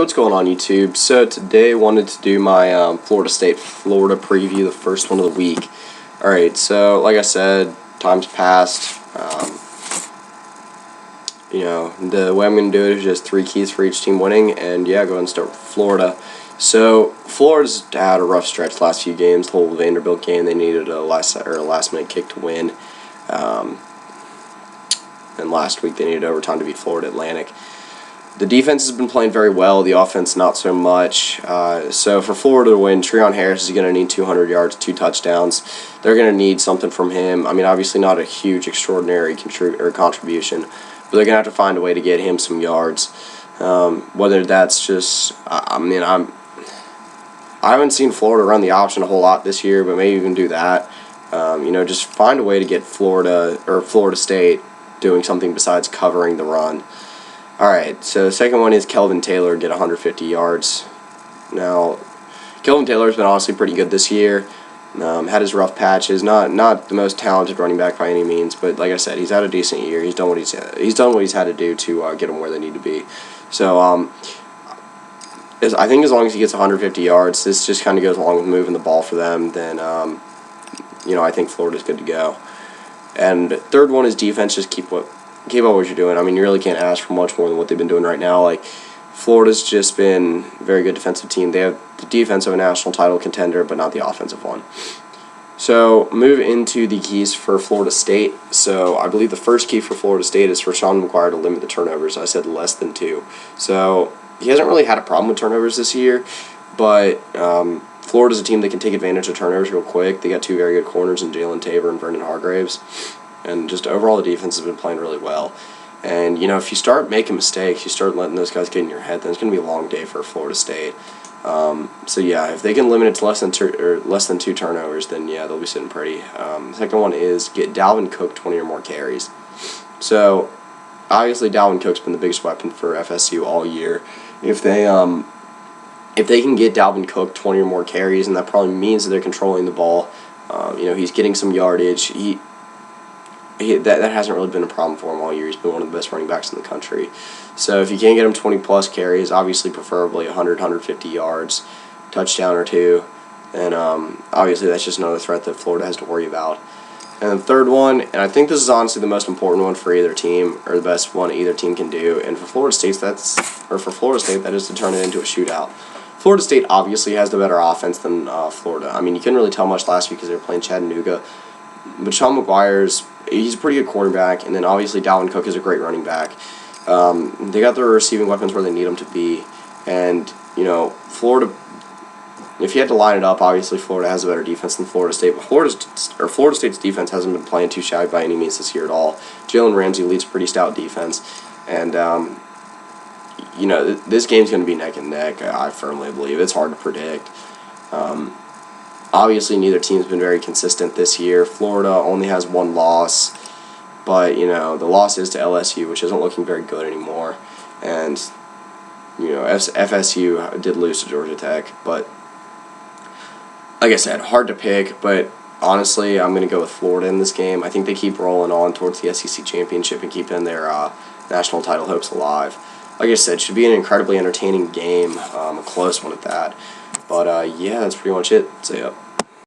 What's going on YouTube? So today I wanted to do my Florida State Florida preview, the first one of the week. Alright, so like I said, time's passed. The way I'm going to do it is just 3 keys for each team winning, and yeah, go ahead and start with Florida. So Florida's had a rough stretch the last few games. The whole Vanderbilt game, they needed a last minute kick to win. And last week they needed overtime to beat Florida Atlantic. The defense has been playing very well. The offense not so much. So for Florida to win, Treon Harris is going to need 200 yards, 2 touchdowns. They're going to need something from him. I mean, obviously not a huge, extraordinary contribution, but they're going to have to find a way to get him some yards. Whether that's just, I haven't seen Florida run the option a whole lot this year, but maybe even do that. Just find a way to get Florida State doing something besides covering the run. Alright, so the second one is Kelvin Taylor get 150 yards. Now, Kelvin Taylor's been honestly pretty good this year. Had his rough patches, not the most talented running back by any means, but like I said, he's had a decent year. He's done what he's had to do to get them where they need to be. So I think as long as he gets 150 yards, this just kind of goes along with moving the ball for them. Then I think Florida's good to go. And third one is defense. Just keep up what you're doing. I mean, you really can't ask for much more than what they've been doing right now. Like, Florida's just been a very good defensive team. They have the defense of a national title contender, but not the offensive one. So, move into the keys for Florida State. So, I believe the first key for Florida State is for Sean McGuire to limit the turnovers. I said less than 2. So, he hasn't really had a problem with turnovers this year, but Florida's a team that can take advantage of turnovers real quick. They got 2 very good corners in Jalen Tabor and Brendan Hargraves. And just overall, the defense has been playing really well. And, if you start making mistakes, you start letting those guys get in your head, then it's going to be a long day for Florida State. So, yeah, if they can limit it to less than 2 turnovers, then, yeah, they'll be sitting pretty. The second one is get Dalvin Cook 20 or more carries. So, obviously, Dalvin Cook's been the biggest weapon for FSU all year. If they can get Dalvin Cook 20 or more carries, and that probably means that they're controlling the ball, he's getting some yardage. That hasn't really been a problem for him all year. He's been one of the best running backs in the country. So if you can't get him 20-plus carries, obviously preferably 100, 150 yards, touchdown or 2, then obviously that's just another threat that Florida has to worry about. And the third one, and I think this is honestly the most important one for either team, or the best one either team can do, and for Florida State, that is to turn it into a shootout. Florida State obviously has the better offense than Florida. I mean, you couldn't really tell much last week because they were playing Chattanooga. But Sean McGuire's, he's a pretty good quarterback, and then obviously Dalvin Cook is a great running back. They got their receiving weapons where they need them to be, and Florida. If you had to line it up, obviously Florida has a better defense than Florida State, but Florida State's defense hasn't been playing too shabby by any means this year at all. Jalen Ramsey leads a pretty stout defense, and this game's going to be neck and neck. I firmly believe it's hard to predict. Obviously, neither team's been very consistent this year. Florida only has 1 loss, but, the loss is to LSU, which isn't looking very good anymore. And, FSU did lose to Georgia Tech. But, like I said, hard to pick, but honestly, I'm going to go with Florida in this game. I think they keep rolling on towards the SEC championship and keeping their national title hopes alive. Like I said, it should be an incredibly entertaining game, a close one at that. But, yeah, that's pretty much it. So, yeah.